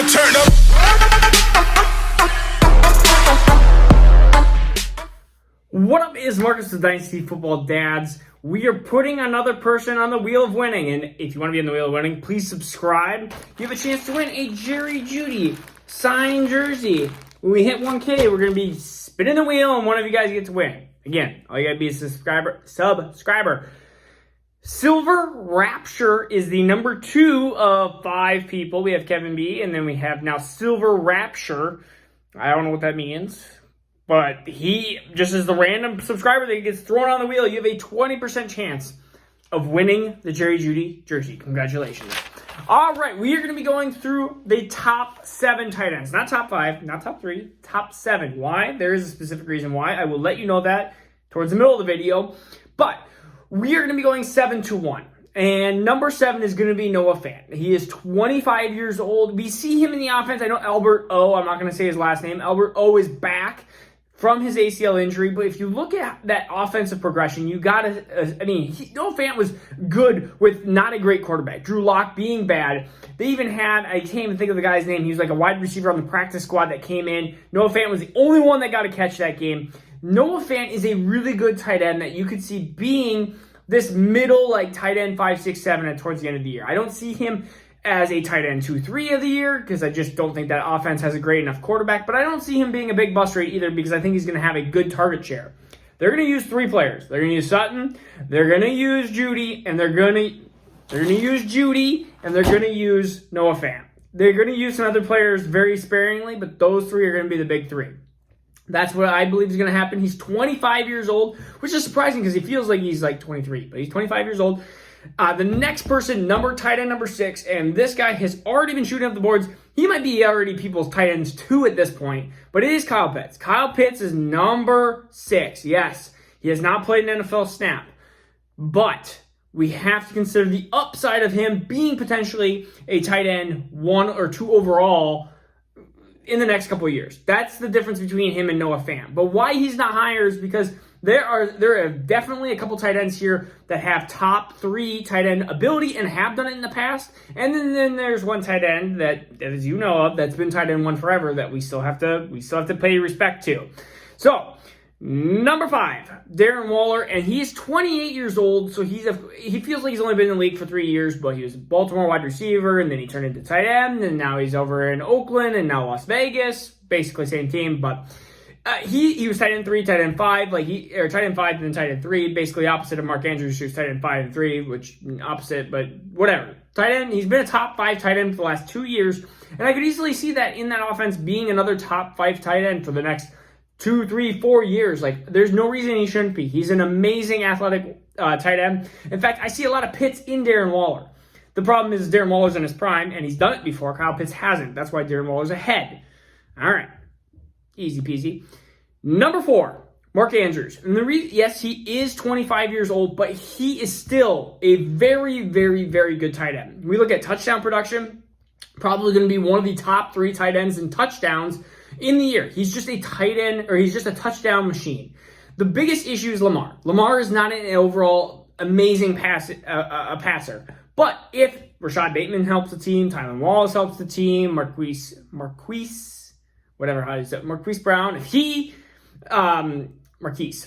now turn up. What up, is Marcus with Dynasty Football Dads. We are putting another person on the wheel of winning, and if you want to be on the wheel of winning, please subscribe. You have a chance to win a Jerry Jeudy signed jersey. When we hit 1K, we're going to be spinning the wheel, and one of you guys get to win. Again, all you got to be a subscriber. Silver Rapture is the number 2 of 5 people. We have Kevin B, and then we have now Silver Rapture. I don't know what that means, but he just is the random subscriber that gets thrown on the wheel. You have a 20% chance of winning the Jerry Jeudy jersey. Congratulations. All right, we are going to be going through the top 7 tight ends. Not top 5, not top 3, top 7. Why? There is a specific reason why. I will let you know that towards the middle of the video. But we are going to be going 7 to 1. And number 7 is going to be Noah Fant. He is 25 years old. We see him in the offense. I know Albert O, I'm not going to say his last name. Albert O is back from his ACL injury. But if you look at that offensive progression, you got to, Noah Fant was good with not a great quarterback. Drew Lock being bad. They even had, I can't even think of the guy's name. He was like a wide receiver on the practice squad that came in. Noah Fant was the only one that got a catch that game. Noah Fant is a really good tight end that you could see being this middle, like tight end 5, 6, 7 towards the end of the year. I don't see him as a tight end 2, 3 of the year because I just don't think that offense has a great enough quarterback. But I don't see him being a big bust rate either because I think he's going to have a good target share. They're going to use 3 players. They're going to use Sutton, they're going to use Jeudy, and they're going to use Jeudy, and they're going to use Noah Fant. They're going to use some other players very sparingly, but those 3 are going to be the big 3. That's what I believe is going to happen. He's 25 years old, which is surprising because he feels like he's like 23, but he's 25 years old. The next person, tight end number 6, and this guy has already been shooting up the boards. He might be already people's tight ends 2 at this point, but it is Kyle Pitts. Kyle Pitts is number 6. Yes, he has not played an NFL snap, but we have to consider the upside of him being potentially a tight end 1 or 2 overall in the next couple of years. That's the difference between him and Noah Fant. But why he's not higher is because there are definitely a couple tight ends here that have top 3 tight end ability and have done it in the past. And then there's one tight end that, as you know of, that's been tight end 1 forever that we still have to pay respect to. So number 5, Darren Waller, and he's 28 years old, so he feels like he's only been in the league for 3 years, but he was a Baltimore wide receiver, and then he turned into tight end, and now he's over in Oakland, and now Las Vegas, basically same team, but he was tight end 3, tight end 5, or tight end 5 and then tight end 3, basically opposite of Mark Andrews, who's tight end 5 and 3, which opposite, but whatever. Tight end, he's been a top 5 tight end for the last 2 years, and I could easily see that in that offense being another top 5 tight end for the next 2, 3, 4 years. Like, there's no reason he shouldn't be. He's an amazing athletic tight end. In fact, I see a lot of Pitts in Darren Waller. The problem is Darren Waller's in his prime, and he's done it before. Kyle Pitts hasn't. That's why Darren Waller's ahead. All right. Easy peasy. Number 4, Mark Andrews. And yes, he is 25 years old, but he is still a very, very, very good tight end. We look at touchdown production, probably going to be one of the top 3 tight ends in touchdowns in the year. He's just a tight end, or he's just a touchdown machine. The biggest issue is Lamar. Lamar is not an overall amazing passer. But if Rashad Bateman helps the team, Tylan Wallace helps the team, Marquise Brown, if he, Marquise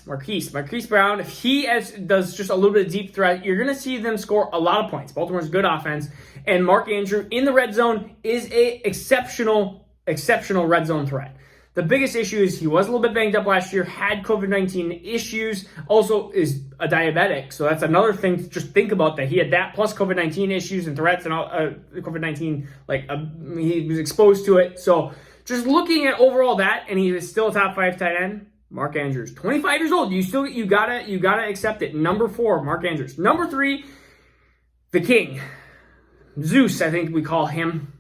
Brown, if he does just a little bit of deep threat, you're going to see them score a lot of points. Baltimore's good offense, and Mark Andrews in the red zone is a exceptional red zone threat. The biggest issue is he was a little bit banged up last year, had COVID-19 issues, also is a diabetic. So that's another thing to just think about, that he had that plus COVID-19 issues and threats and all COVID-19, he was exposed to it. So just looking at overall that, and he is still a top 5 tight end, Mark Andrews, 25 years old. You gotta accept it. Number 4, Mark Andrews. Number 3, the King, Zeus, I think we call him.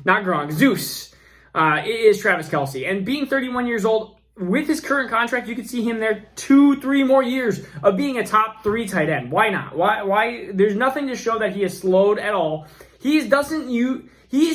Not Gronk, Zeus. It is Travis Kelce. And being 31 years old, with his current contract, you could see him there 2, 3 more years of being a top 3 tight end. Why not? Why? There's nothing to show that he has slowed at all. He's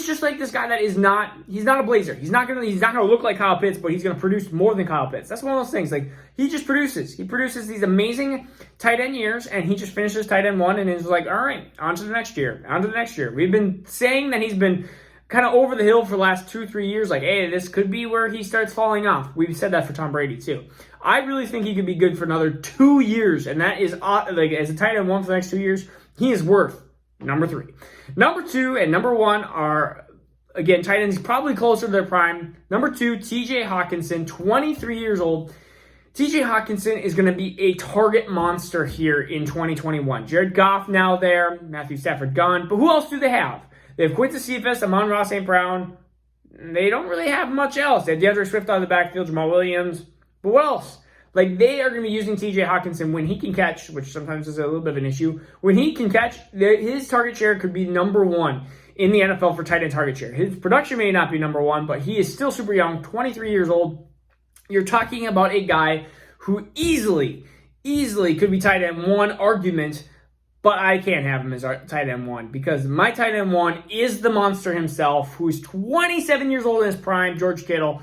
just like this guy that he's not a blazer. He's not gonna look like Kyle Pitts, but he's gonna produce more than Kyle Pitts. That's one of those things. Like, he just produces. He produces these amazing tight end years, and he just finishes tight end 1 and is like, all right, on to the next year. We've been saying that he's been kind of over the hill for the last 2-3 years. Like, hey, this could be where he starts falling off. We've said that for Tom Brady too. I really think he could be good for another 2 years, and that is like as a tight end 1 for the next 2 years, he is worth number 3. Number 2 and number 1 are, again, tight ends probably closer to their prime. Number 2, TJ Hawkinson, 23 years old. TJ Hawkinson is going to be a target monster here in 2021. Jared Goff now there, Matthew Stafford gone, but who else do they have? They have Quintus Cephas, Amon-Ra St. Brown. They don't really have much else. They have DeAndre Swift out of the backfield, Jamal Williams. But what else? Like, they are going to be using TJ Hawkinson when he can catch, which sometimes is a little bit of an issue. When he can catch, his target share could be number 1 in the NFL for tight end target share. His production may not be number 1, but he is still super young, 23 years old. You're talking about a guy who easily could be tight end 1 argument, but I can't have him as our tight end 1 because my tight end 1 is the monster himself, who's 27 years old in his prime, George Kittle.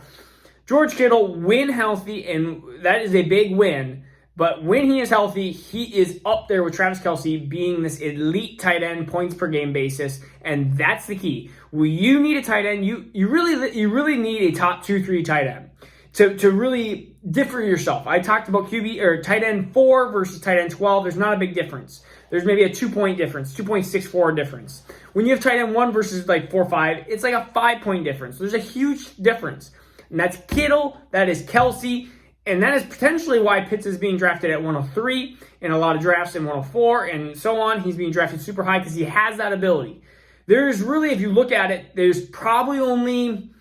George Kittle, when healthy, and that is a big win, but when he is healthy, he is up there with Travis Kelce being this elite tight end points per game basis, and that's the key. When you need a tight end, you really need a top 2-3 tight end to really differ yourself. I talked about QB or tight end 4 versus tight end 12. There's not a big difference. There's maybe a 2-point difference, 2.64 difference. When you have tight end 1 versus like 4-5, it's like a 5-point difference. There's a huge difference. And that's Kittle, that is Kelce, and that is potentially why Pitts is being drafted at 103 in a lot of drafts in 104 and so on. He's being drafted super high because he has that ability. There's really, if you look at it, there's probably only,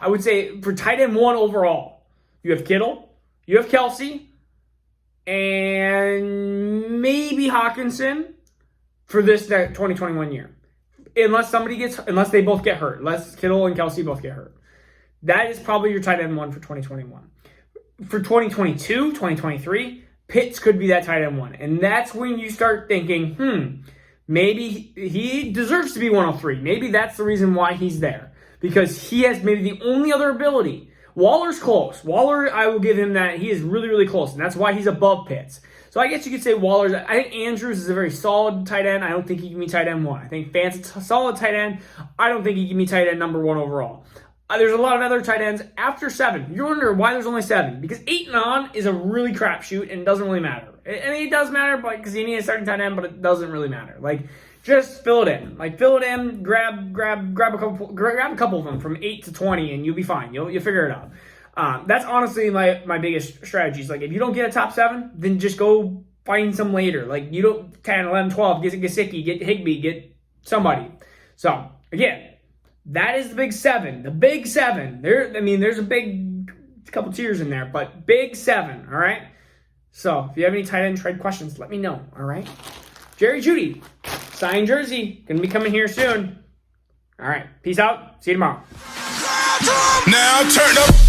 I would say, for tight end 1 overall, you have Kittle, you have Kelce, and maybe Hawkinson for this 2021 year. Unless they both get hurt. Unless Kittle and Kelce both get hurt. That is probably your tight end 1 for 2021. For 2022, 2023, Pitts could be that tight end 1. And that's when you start thinking, maybe he deserves to be 103. Maybe that's the reason why he's there. Because he has maybe the only other ability. Waller's close. Waller, I will give him that. He is really, really close. And that's why he's above Pitts. So I guess you could say Waller's. I think Andrews is a very solid tight end. I don't think he can be tight end 1. I think Fant's a solid tight end. I don't think he can be tight end number 1 overall. There's a lot of other tight ends after 7. You wonder why there's only 7. Because 8 and on is a really crapshoot and it doesn't really matter. I mean, it does matter because you need a starting tight end, but it doesn't really matter. Like, just fill it in. Like, fill it in, grab a couple of them from 8 to 20, and you'll be fine. You'll figure it out. That's honestly my biggest strategy. Is like, if you don't get a top 7, then just go find some later. Like, you don't 10, 11, 12, get Gesicki, get Higbee, get somebody. So, again, that is the big 7. The big 7. There's a couple tiers in there, but big 7, all right? So, if you have any tight end trade questions, let me know, all right? Jerry Jeudy, signed jersey, going to be coming here soon. All right, peace out. See you tomorrow. Now turn up.